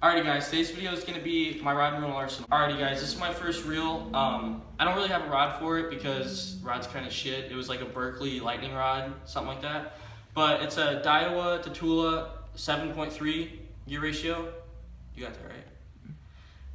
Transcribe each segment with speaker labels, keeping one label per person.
Speaker 1: Alrighty guys, today's video is going to be my rod and reel arsenal. Alrighty guys, this is my first reel. I don't really have a rod for it because rod's kind of shit. It was like a Berkeley lightning rod, something like that. But it's a Daiwa Tatula 7.3 gear ratio. You got that right?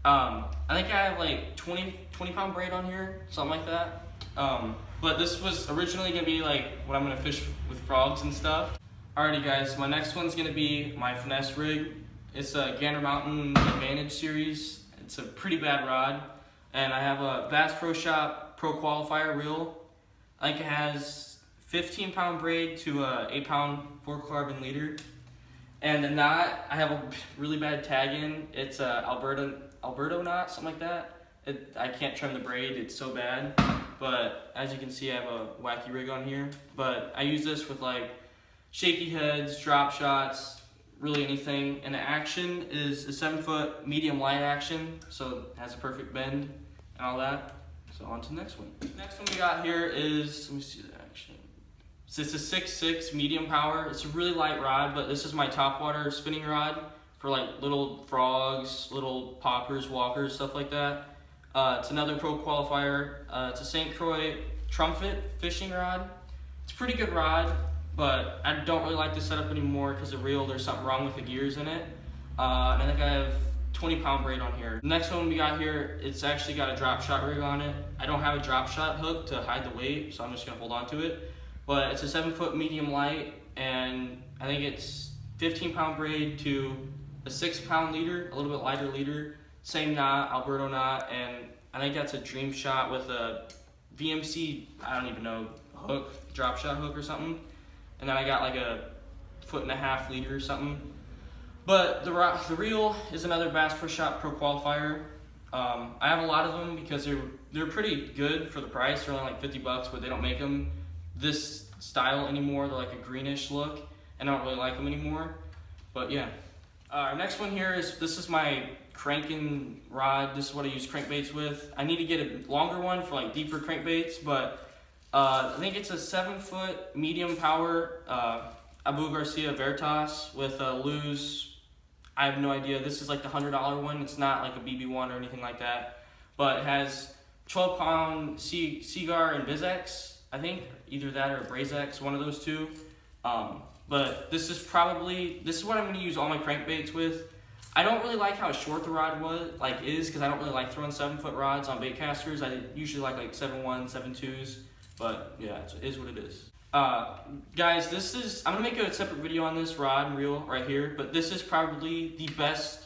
Speaker 1: I think I have like 20 pound braid on here, something like that. But this was originally going to be like what I'm going to fish with frogs and stuff. Alrighty guys, my next one's going to be my finesse rig. It's a Gander Mountain Advantage series. It's a pretty bad rod. And I have a Bass Pro Shop Pro Qualifier reel. I think it has 15 pound braid to a 8 pound fluorocarbon leader. And the knot, I have a really bad tag in. It's a Alberto knot, something like that. I can't trim the braid, it's so bad. But as you can see, I have a wacky rig on here. But I use this with like shaky heads, drop shots, really anything. And the action is a 7 foot medium light action, so it has a perfect bend and all that. So on to the next one. Next one we got here is, let me see the action. So it's a 6.6 medium power. It's a really light rod, but this is my topwater spinning rod for like little frogs, little poppers, walkers, stuff like that. It's another Pro Qualifier. It's a St. Croix Trumfit fishing rod. It's a pretty good rod, but I don't really like the setup anymore because the reel, there's something wrong with the gears in it. And I think I have 20 pound braid on here. The next one we got here, it's actually got a drop shot rig on it. I don't have a drop shot hook to hide the weight, so I'm just gonna hold on to it. But it's a 7 foot medium light, and I think it's 15 pound braid to a 6 pound leader, a little bit lighter leader. Same knot, Alberto knot, and I think that's a Dream Shot with a VMC, I don't even know, hook, drop shot hook or something. And then I got like a 1.5 foot leader or something. But the reel is another Bass Pro Shop Pro Qualifier. I have a lot of them because they're pretty good for the price. They're only like $50, but they don't make them this style anymore. They're like a greenish look, and I don't really like them anymore. But yeah. Next one here is, this is my cranking rod. This is what I use crankbaits with. I need to get a longer one for like deeper crankbaits, but I think it's a 7 foot medium power Abu Garcia Veritas with a Lew's. I have no idea. This is like the $100 one. It's not like a BB1 or anything like that, but it has 12 pound Seaguar and Bizex. I think either that or a Brazex, one of those two. But this is what I'm going to use all my crankbaits with. I don't really like how short the rod is because I don't really like throwing 7 foot rods on bait casters. I usually like 7.1, 7.2s. But yeah, it is what it is. Guys, I'm gonna make a separate video on this rod and reel right here, but this is probably the best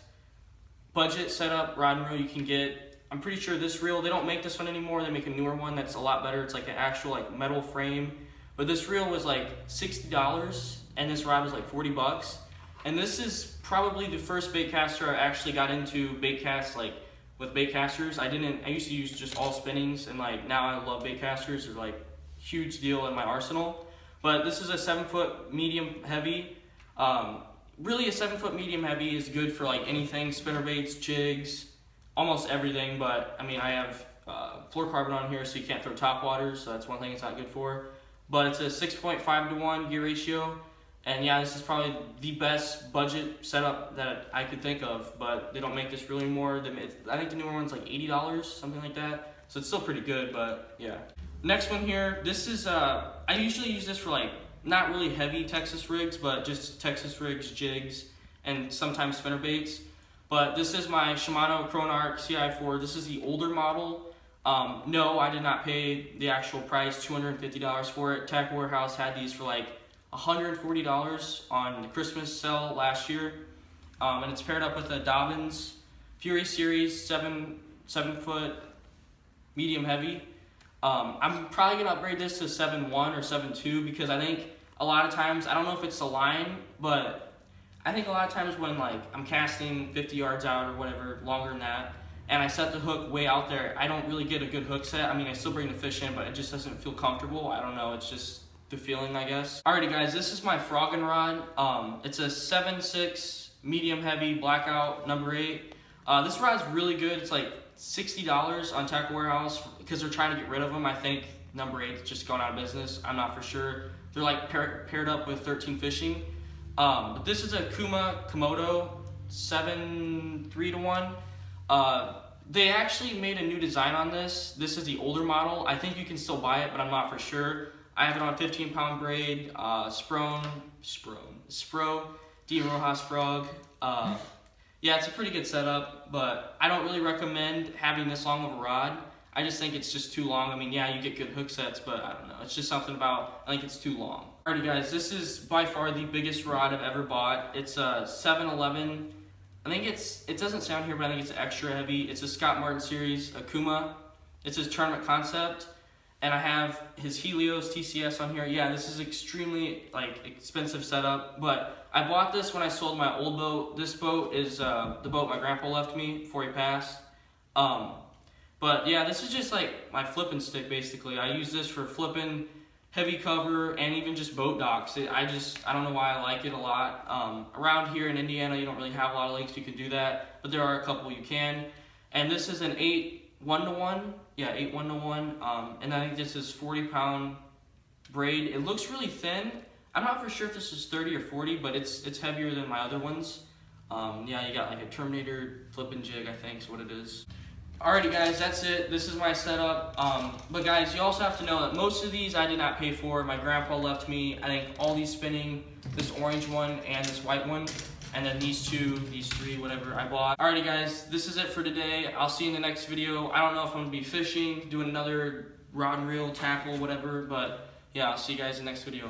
Speaker 1: budget setup rod and reel you can get. I'm pretty sure this reel, they don't make this one anymore. They make a newer one that's a lot better. It's like an actual like metal frame. But this reel was like $60 and this rod was like $40. And this is probably the first bait caster I actually got into bait cast like with bait casters. I used to use just all spinnings, and like now I love bait casters. They're like huge deal in my arsenal. But this is a 7 foot medium heavy. Really a 7 foot medium heavy is good for like anything, spinner baits, jigs, almost everything. But I mean, I have fluorocarbon on here, so you can't throw top waters, so that's one thing it's not good for. But it's a 6.5 to 1 gear ratio. And yeah, this is probably the best budget setup that I could think of, but they don't make this really anymore. I think the newer one's like $80, something like that. So it's still pretty good, but yeah. Next one here, this is, I usually use this for like, not really heavy Texas rigs, but just Texas rigs, jigs, and sometimes spinner baits. But this is my Shimano Chronarch CI4. This is the older model. No, I did not pay the actual price, $250 for it. Tackle Warehouse had these for like $140 on the Christmas sale last year, and it's paired up with a Dobyns Fury Series 7 foot medium heavy. I'm probably gonna upgrade this to 7.1 or 7.2 because I think a lot of times, I don't know if it's the line, but I think a lot of times when like I'm casting 50 yards out or whatever, longer than that, and I set the hook way out there, I don't really get a good hook set. I mean, I still bring the fish in, but it just doesn't feel comfortable. I don't know, it's just the feeling, I guess. Alrighty guys, this is my frogging rod. It's a 7.6 medium heavy blackout number 8. This rod's really good. It's like $60 on Tackle Warehouse because they're trying to get rid of them. I think number 8's just gone out of business. I'm not for sure. They're like paired up with 13 Fishing. But this is a Kuma Komodo 7.3-1. They actually made a new design on this. This is the older model. I think you can still buy it, but I'm not for sure. I have it on 15-pound braid, Spro, D. Rojas frog. Yeah, it's a pretty good setup, but I don't really recommend having this long of a rod. I just think it's just too long. I mean, yeah, you get good hook sets, but I don't know. It's just something about, I think it's too long. Alrighty guys, this is by far the biggest rod I've ever bought. It's a 711. I think it doesn't sound here, but I think it's extra heavy. It's a Scott Martin series, Akuma. It's his tournament concept. And I have his Helios TCS on here. Yeah, this is extremely expensive setup, but I bought this when I sold my old boat. This boat is the boat my grandpa left me before he passed. But yeah, this is just like my flipping stick basically. I use this for flipping heavy cover and even just boat docks. I don't know why I like it a lot. Around here in Indiana, you don't really have a lot of lakes you can do that, but there are a couple you can. And this is an 8-1-1. Yeah, 8-1-1. And I think this is 40-pound braid. It looks really thin. I'm not for sure if this is 30 or 40, but it's heavier than my other ones. Yeah, you got like a Terminator flipping jig, I think is what it is. Alrighty guys, that's it. This is my setup. But guys, you also have to know that most of these I did not pay for. My grandpa left me, I think, all these spinning, this orange one and this white one, and then these two, these three, whatever I bought. Alrighty guys, this is it for today. I'll see you in the next video. I don't know if I'm gonna be fishing, doing another rod and reel, tackle, whatever, but yeah, I'll see you guys in the next video.